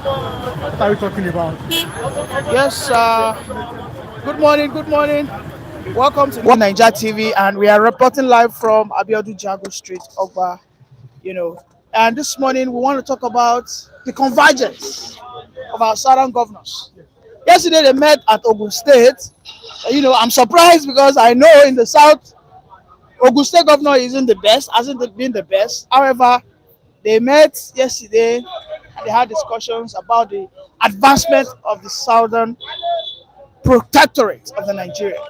What are we talking about? Yes, good morning, good morning. Welcome to Niger TV, and we are reporting live from Abiodun Jago Street, Ogba, you know. And this morning we want to talk about the convergence of our southern governors. Yesterday they met at Ogun State. I'm surprised because I know in the south, Ogun State governor isn't the best, hasn't been the best. However, they met yesterday and they had discussions about the advancement of the southern protectorate of the Nigeria.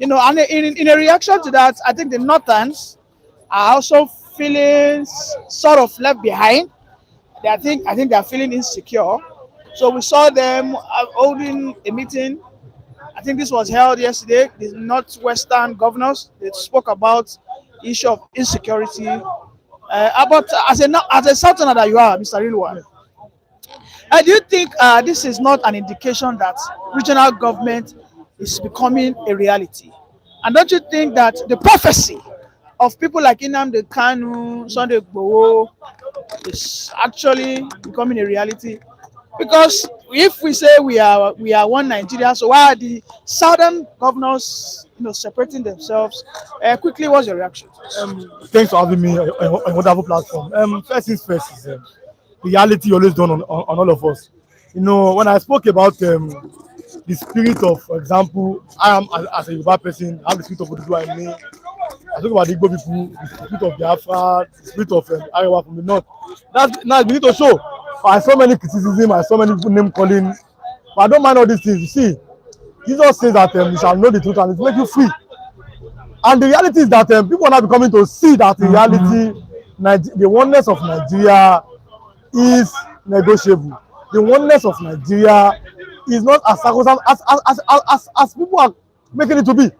And in a reaction to that, I think the Northerns are also feeling sort of left behind. I think they are feeling insecure. So we saw them holding a meeting. I think this was held yesterday. The Northwestern governors, they spoke about the issue of insecurity. About as a Southerner that you are, Mr. Rilwan, do you think this is not an indication that regional government is becoming a reality? And don't you think that the prophecy of people like Nnamdi Kanu, Sunday Igboho is actually becoming a reality? Because if we say we are one Nigeria, so why are the southern governors separating themselves? Quickly, what's your reaction? Thanks for having me on a wonderful platform. First things first is reality always done on all of us. When I spoke about the spirit of, for example, I am as a Yoruba person, I have the spirit of Oduduwa in me. I talk about the Igbo people, the spirit of Biafra, the spirit of Arewa from the north. That's now we need to show. I saw many criticism, I saw many people name calling, but I don't mind all these things. You see, Jesus says that you shall know the truth and it will make you free. And the reality is that people are now becoming to see that in reality, the oneness of Nigeria is negotiable. The oneness of Nigeria is not as sacrosanct as people are making it to be.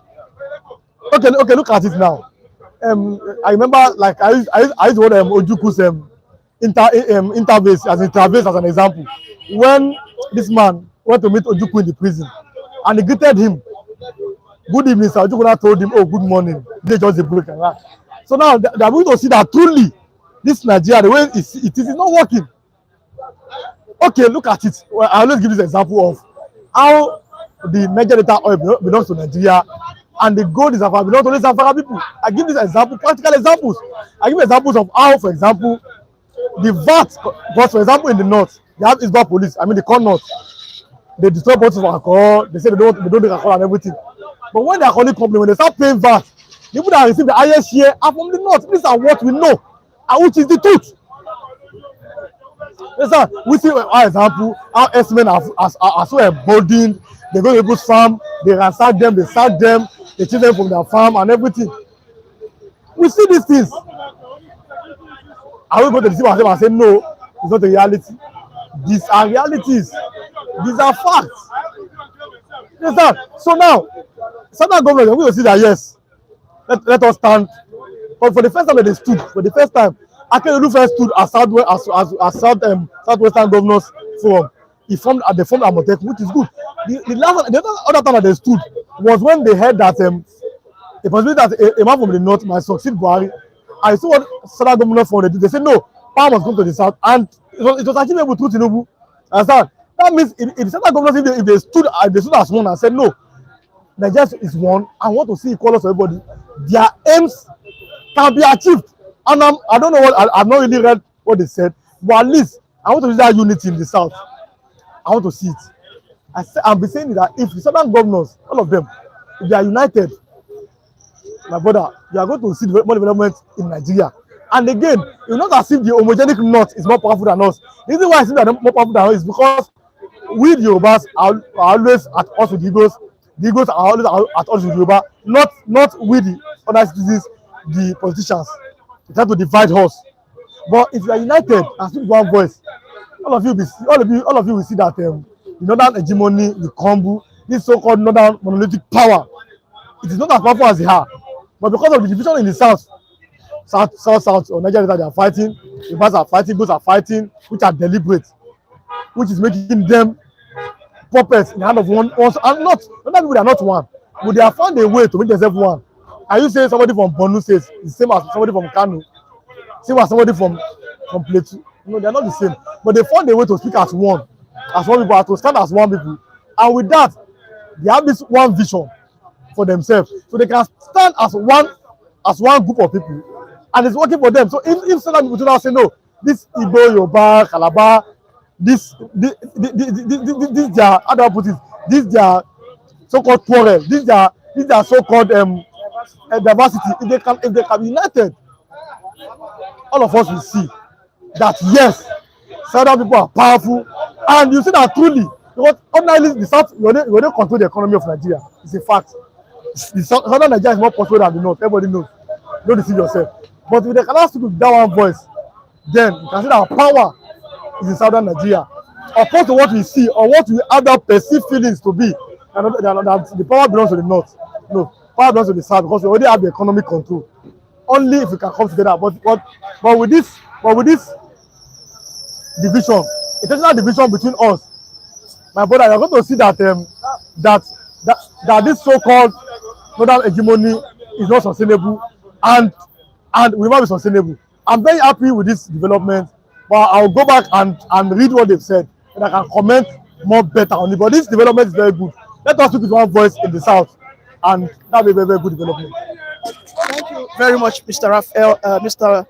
Okay, look at it now. I remember, like I used to hold Ojuku's interface as an example. When this man went to meet Ojuku in the prison, and he greeted him, "Good evening, sir." Ojuku now told him, "Oh, good morning." They just a break and that. So now they are going to see that truly this Nigeria, the way it is not working. Okay, look at it. Well, I always give this example of how the Niger Delta oil belongs to Nigeria and the gold is belongs to the Zamfara people. I give this example, practical examples. I give examples of how, for example, the VAT, but for example, in the north, they have Isba police, the core north, they destroy bottles of alcohol, they say they don't drink alcohol and everything. But when they are calling company, when they start paying VAT, the people that receive the highest share are from the north. These are what we know, and which is the truth. Listen, we see, for example, how S-men are so emboldened. They go to people's farm, they ransack them, they sack them, they chase them from their farm and everything. We see these things. I will go to the civil and say, no, it's not a reality. These are realities. These are facts. Understand? So now, Southern government, we're going to see that, yes, let us stand. But for the first time that they stood, for the first time, Akeredolu first stood as Southwestern Governors Forum. They formed Amotek, which is good. The other time that they stood was when they heard that the possibility that a man from the north might succeed Buhari. I saw what Southern Governors Forum did. They said, no, power must come to the south. And it was achievable through Tinubu. Understand? That means if Southern Governors, if they stood as one and said, no, Nigeria is one, I want to see equality for everybody, their aims can be achieved. And I don't know I've not really read what they said, but at least I want to see that unity in the south. I want to see it. I'm be saying that if the southern governors, all of them, if they are united, my brother, you are going to see more development in Nigeria. And again, it's not as if the homogenic north is more powerful than us. The reason why I think that they're more powerful than us is because we the Yorubas are always at us with the Igbos. The Igbos are always at us with Yoruba, not with the other citizens, the politicians. They try to divide us. But if you are united and speak one voice, all of you will see that the northern hegemony will crumble. This so-called northern monolithic power, it is not as powerful as they are. But because of the division in the south or Nigeria, they are fighting, the Igbos are fighting, Igbos are fighting, which are deliberate, which is making them puppets in the hand of one. And not people that are not one, but they have found a way to make themselves one. Are you saying somebody from Borno State is the same as somebody from Kano, same as somebody from Plateau? No, they're not the same. But they found a way to speak as one people, to stand as one people. And with that, they have this one vision for themselves. So they can stand as one group of people. And it's working for them. So if certain people do not say, no, this Igbo, Yoruba, Calabar, this their, how do I put it? This their so-called quarrel. This their so-called diversity. If they can be united, all of us will see that yes, Southern people are powerful, and you see that truly, because ordinarily the South, you don't control the economy of Nigeria. It's a fact. The Southern Nigeria is more powerful than the North. Everybody knows. Don't deceive yourself. But with the Canal speak with that one voice, then you can see that our power is in Southern Nigeria. Opposed to what we see or what we other perceive feelings to be, that the power belongs to the North. No, power belongs to the South because we already have the economic control. Only if we can come together. But with this division, intentional division between us, my brother, you're going to see that that this so-called northern hegemony is not sustainable, and will not be sustainable. I'm very happy with this development, but I'll go back and read what they've said, and I can comment more better on it. But this development is very good. Let us speak with one voice in the South, and that'll be a very, very good development. Thank you very much, Mr. Raphael, Mr.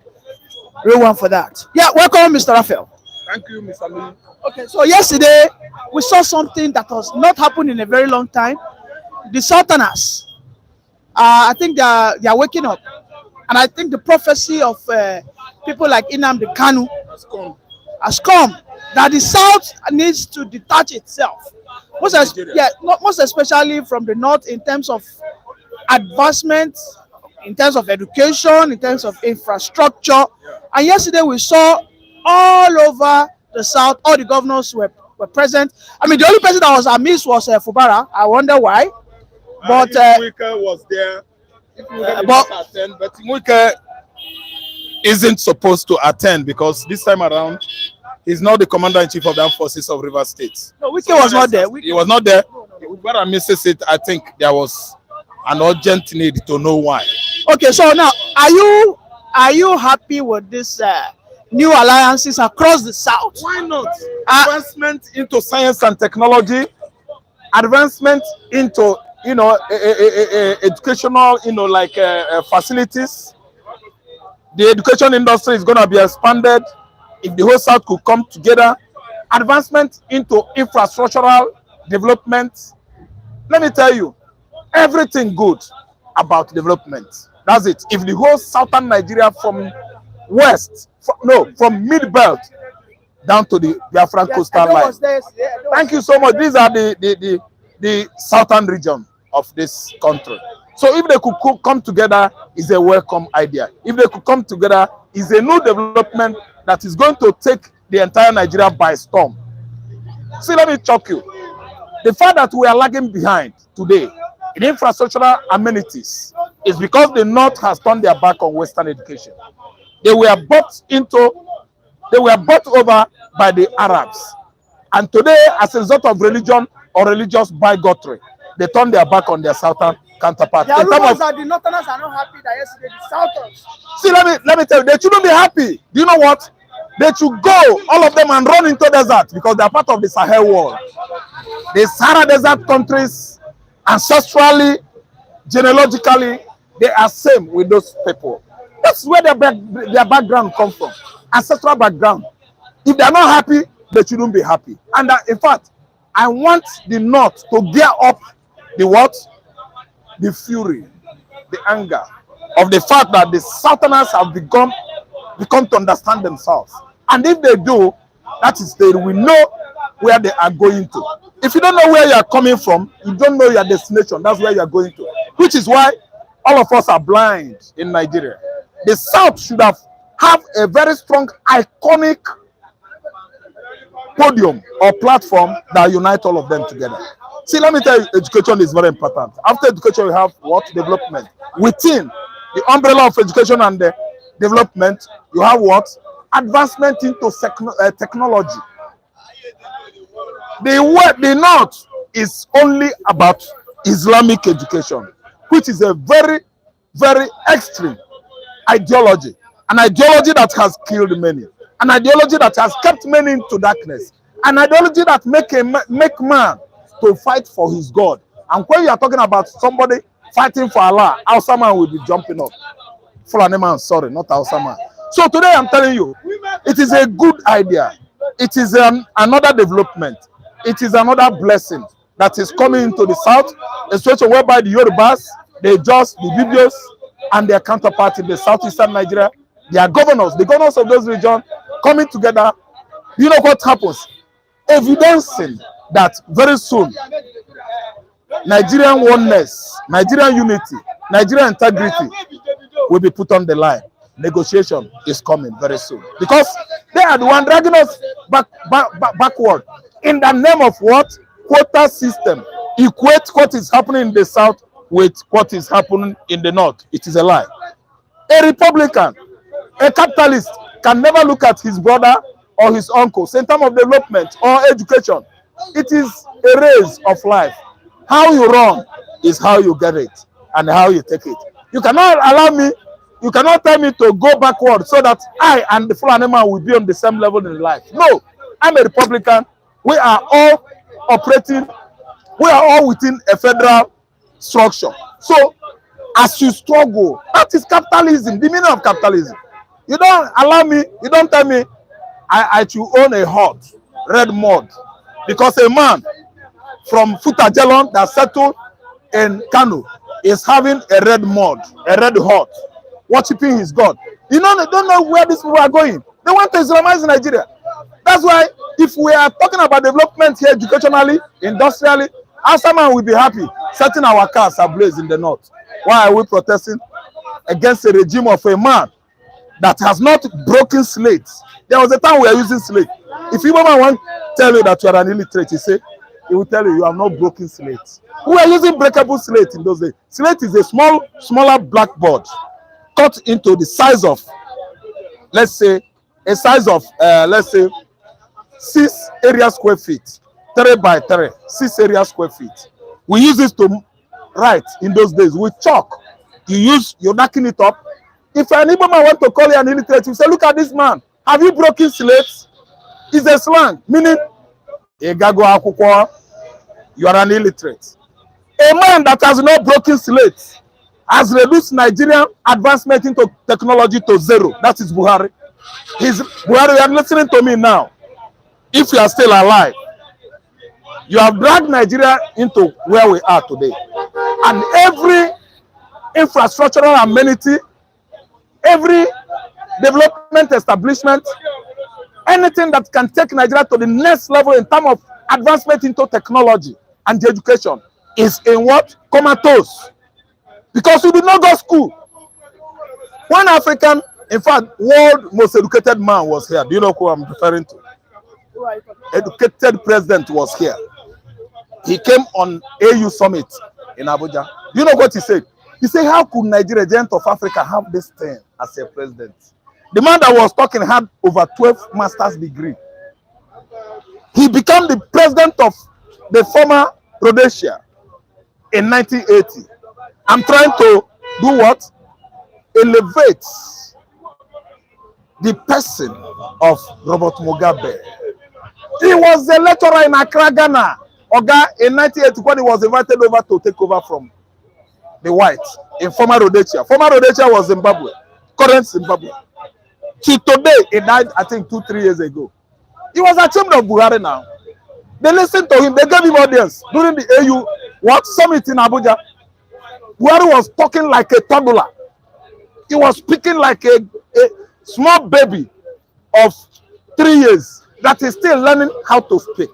Rewan, for that. Yeah, welcome, Mr. Raphael. Thank you, Mr. Lee. Okay, so yesterday we saw something that has not happened in a very long time. The Southerners, I think they are waking up, and I think the prophecy of people like Nnamdi Kanu has come that the South needs to detach itself, most especially from the North in terms of advancement, in terms of education, in terms of infrastructure. And yesterday we saw all over the South, all the governors were present. I mean, the only person that was amiss was Fubara. I wonder why. But Mwike was there. But Mwike isn't supposed to attend because this time around, he's not the commander-in-chief of the armed forces of Rivers State. No, Wike was not there. He was not there. Fubara misses it. I think there was an urgent need to know why. Okay, so now, are you happy with this new alliances across the South? Why not? Advancement into science and technology, advancement into educational facilities. The education industry is going to be expanded if the whole South could come together. Advancement into infrastructural development. Let me tell you, everything good about development. That's it. If the whole southern Nigeria from mid-belt down to the Biafran coastal line. Thank you so much. These are the southern region of this country. So if they could come together, is a welcome idea. If they could come together, is a new development that is going to take the entire Nigeria by storm. See, let me shock you. The fact that we are lagging behind today in infrastructural amenities is because the North has turned their back on Western education. They were bought over by the Arabs. And today, as a result of religion or religious bigotry, they turn their back on their southern counterparts. There are rumors that the Northerners are not happy that yesterday the Southerners. See, let me tell you, they shouldn't be happy. Do you know what? They should go, all of them, and run into desert because they are part of the Sahel world. The Sahara Desert countries, ancestrally, genealogically, they are same with those people. That's where their background comes from, ancestral background. If they are not happy, they shouldn't be happy. And in fact, I want the North to gear up the what? The fury, the anger of the fact that the Southerners have become to understand themselves. And if they do, that is, they will know where they are going to. If you don't know where you are coming from, you don't know your destination. That's where you are going to. Which is why all of us are blind in Nigeria. The South should have a very strong, iconic podium or platform that unite all of them together. See, let me tell you, education is very important. After education, we have what? Development. Within the umbrella of education and development, you have what? Advancement into technology. The North is only about Islamic education, which is a very, very extreme ideology, an ideology that has killed many. an ideology that has kept men into darkness, an ideology that make man to fight for his God. And when you are talking about somebody fighting for Allah, Hausa man will be jumping up. Fulani man, sorry, not Hausa man. So today I'm telling you, it is a good idea. It is another development. It is another blessing that is coming into the south, a situation whereby the Yorubas, the Jos, the Bibios, and their counterpart in the southeastern Nigeria, their governors, the governors of those regions coming together. You know what happens? Evidencing that very soon Nigerian oneness, Nigerian unity, Nigerian integrity will be put on the line. Negotiation is coming very soon, because they are the one dragging us backward in the name of what? Quota system. Equate what is happening in the south with what is happening in the north. It is a lie. A Republican, a capitalist can never look at his brother or his uncle in terms of development or education. It is a race of life. How you run is how you get it and how you take it. You cannot allow me, you cannot tell me to go backward so that I and the Fulani man will be on the same level in life. No, I'm a Republican. We are all operating, we are all within a federal structure. So as you struggle, that is capitalism, the meaning of capitalism. You don't allow me, you don't tell me I should own a hut, red mud, because a man from Futajelon that settled in Kano is having a red mud, a red hut, worshiping his God. You know, they don't know where these people are going. They want to Islamize Nigeria. That's why if we are talking about development here educationally, industrially, Hausa man will be happy setting our cars ablaze in the north. Why are we protesting against a regime of a man that has not broken slates? There was a time we were using slate. If you want to tell you that you are an illiterate, he will tell you you have not broken slates. We were using breakable slate in those days. Slate is a smaller blackboard cut into the size of, let's say, let's say 6 area square feet, 3 by 3, 6 area square feet. We use this to write in those days with chalk. You're knocking it up. If an Igbo man want to call you an illiterate, you say, look at this man. Have you broken slates? It's a slang, meaning you are an illiterate. A man that has not broken slates has reduced Nigerian advancement into technology to 0. That is Buhari. Buhari, you are listening to me now. If you are still alive, you have dragged Nigeria into where we are today. And every infrastructural amenity, every development establishment, anything that can take Nigeria to the next level in terms of advancement into technology and education is in what? Comatose. Because we did not go to school. One African, in fact, world most educated man was here. Do you know who I'm referring to? Educated president was here. He came on AU summit in Abuja. Do you know what he said? He said, how could Nigeria, giant of Africa, have this thing as a president? The man that was talking had over 12 master's degree. He became the president of the former Rhodesia in 1980. I'm trying to do what? Elevate the person of Robert Mugabe. He was a lecturer in Accra, Ghana. Oga, in 1980, when he was invited over to take over from the whites in former Rhodesia. Former Rhodesia was Zimbabwe, current Zimbabwe. Till today, he died, I think, 2-3 years ago. He was ashamed of Buhari now. They listened to him. They gave him audience during the AU summit in Abuja. Buhari was talking like a toddler. He was speaking like a small baby of 3 years that is still learning how to speak,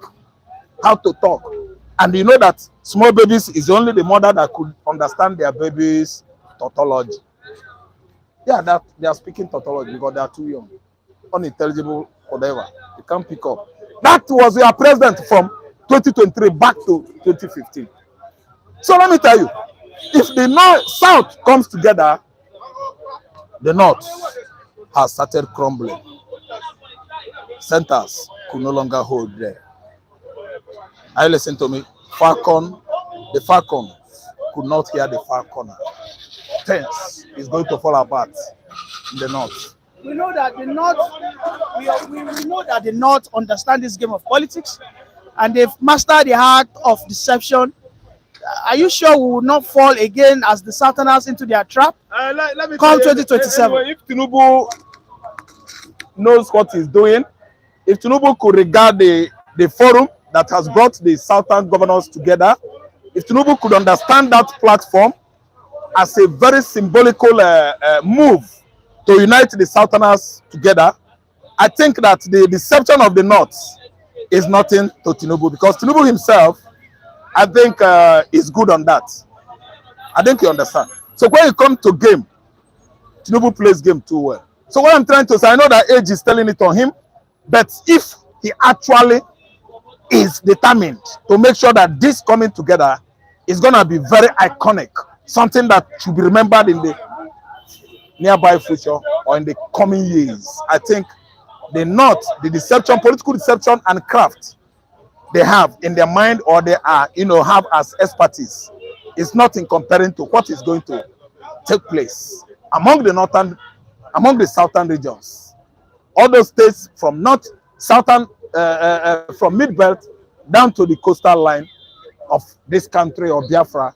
how to talk. And you know that small babies is only the mother that could understand their baby's tautology. Yeah, they are speaking tautology because they are too young, unintelligible, whatever. They can't pick up. That was your president from 2023 back to 2015. So let me tell you, if the North South comes together, the North has started crumbling. Centers could no longer hold there. I listen to me. The Falcon could not hear the Falconer. Things is going to fall apart in the North. we know that the North, we know that the North understand this game of politics, and they've mastered the art of deception. Are you sure we will not fall again as the Southerners into their trap? Let me Come tell you, 2027. anyway, if Tinubu knows what he's doing, if Tinubu could regard the forum that has brought the Southern governors together, if Tinubu could understand that platform as a very symbolical move to unite the Southerners together, I think that the deception of the North is nothing to Tinubu, because Tinubu himself, I think, is good on that. I think you understand. So when you come to game, Tinubu plays game too well. So what I'm trying to say, I know that age is telling it on him, but if he actually is determined to make sure that this coming together is going to be very iconic, something that should be remembered in the nearby future or in the coming years, I think the North, the deception, political deception and craft they have in their mind, or they are, have as expertise, is not in comparing to what is going to take place among the southern regions. All those states from north, southern, from mid-belt down to the coastal line of this country or Biafra,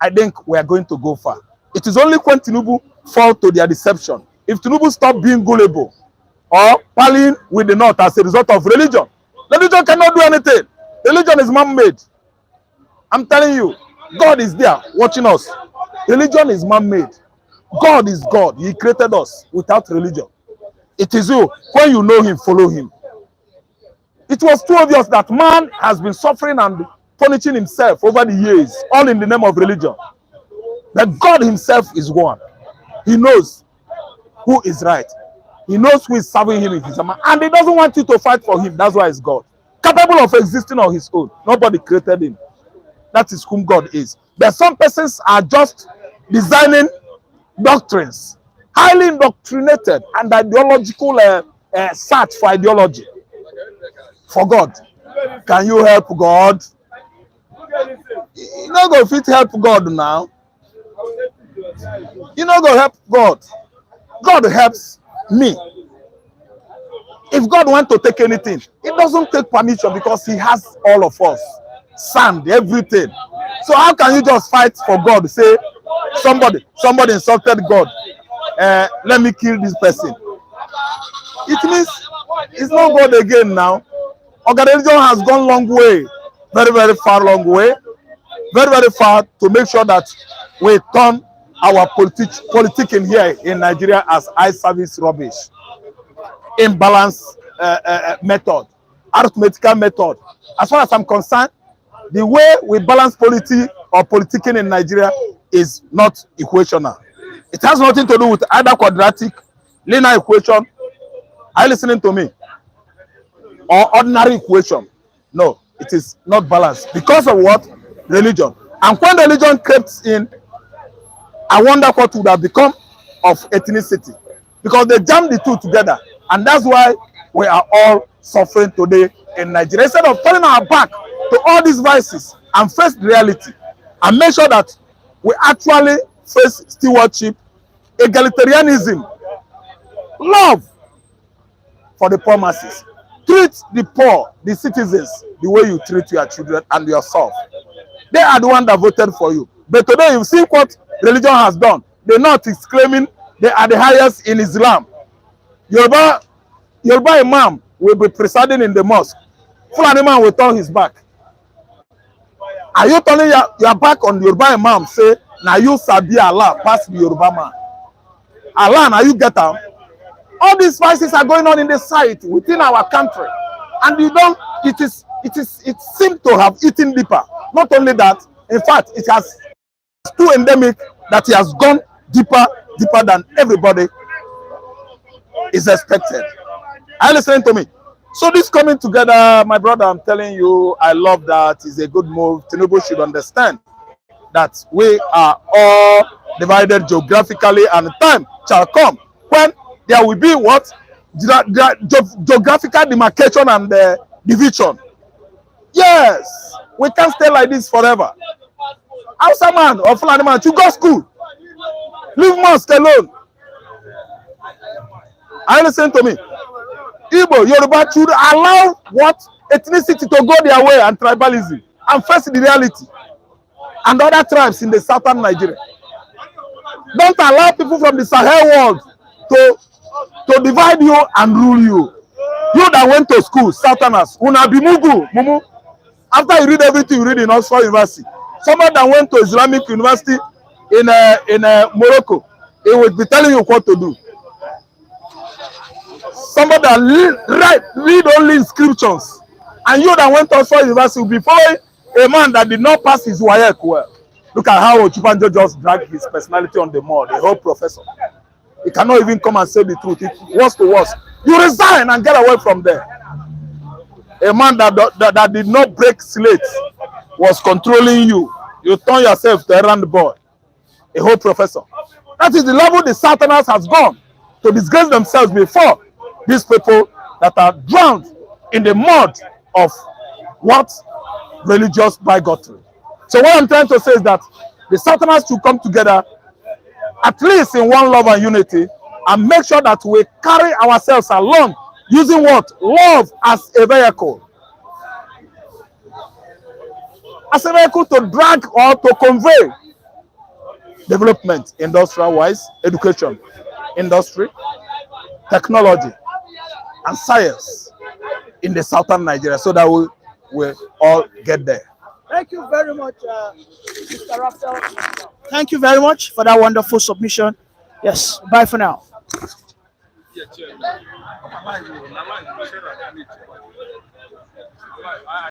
I think we are going to go far. It is only when Tinubu fall to their deception, if Tinubu stop being gullible or pallying with the North as a result of religion. Religion cannot do anything. Religion is man-made. I'm telling you, God is there watching us. Religion is man-made. God is God. He created us without religion. It is you. When you know him, follow him. It was too obvious that man has been suffering and punishing himself over the years, all in the name of religion. But God himself is one. He knows who is right. He knows who is serving him in his man. And he doesn't want you to fight for him. That's why he's God. Capable of existing on his own. Nobody created him. That is whom God is. But some persons are just designing doctrines, highly indoctrinated, and ideological search for ideology. For God. Can you help God? You're not going to fit help God now. You're not going to help God. God helps me. If God wants to take anything, he doesn't take permission, because he has all of us. Sand, everything. So how can you just fight for God? Say, somebody insulted God. Let me kill this person. It means it's not God again now. Organization has gone long way. Very, very far, long way. Very, very far, to make sure that we turn our politicking here in Nigeria as eye service rubbish. Imbalance method, arithmetical method. As far as I'm concerned, the way we balance politicking in Nigeria is not equational. It has nothing to do with either quadratic, linear equation. Are you listening to me? Or ordinary equation. No, it is not balanced. Because of what? Religion. And when religion creeps in, I wonder what would have become of ethnicity. Because they jammed the two together. And that's why we are all suffering today in Nigeria. Instead of turning our back to all these vices and face reality and make sure that we actually face stewardship, egalitarianism, love for the poor masses. Treat the poor, the citizens, the way you treat your children and yourself. They are the ones that voted for you. But today you see what religion has done. The North is claiming they are the highest in Islam. Yoruba Imam will be presiding in the mosque. Fulani man will turn his back. Are you turning your back on Yoruba Imam? Say, now you sabi Allah pass the Yoruba man. Allah, now you get am. All these vices are going on in the site within our country, and you don't. It seems to have eaten deeper. Not only that, in fact, it has too endemic that it has gone deeper than everybody is expected. Are you listening to me? So this coming together, my brother, I'm telling you, I love that. It's a good move. Tinubu should understand that we are all divided geographically, and time shall come when there will be what? Geographical demarcation and division. Yes, we can't stay like this forever. Hausa man or Fulani man, you go school. Leave mosque alone. Are you listening to me? Igbo, Yoruba should allow what ethnicity to go their way and tribalism and face the reality. And other tribes in the southern Nigeria. Don't allow people from the Sahel world to divide you and rule you. You that went to school, Southerners, una be mumu. After you read everything you read in Oxford University, somebody that went to Islamic University in Morocco, he will be telling you what to do. Somebody that read only inscriptions, and you that went to Oxford University will be following a man that did not pass his WAEC well. Look at how Ochubanjo just dragged his personality on the mud, the whole professor. He cannot even come and say the truth. It worse to worse. You resign and get away from there. A man that did not break slate was controlling you. You turn yourself to errand boy. A whole professor. That is the level the Southerners has gone to disgrace themselves before these people that are drowned in the mud of what? Religious bigotry. So what I'm trying to say is that the Southerners should come together at least in one love and unity and make sure that we carry ourselves along using what? Love as a vehicle. As a vehicle to drag or to convey development, industrial-wise, education, industry, technology, and science in the southern Nigeria so that we will all get there. Thank you very much, Mr. Raphael. Thank you very much for that wonderful submission. Yes, bye for now.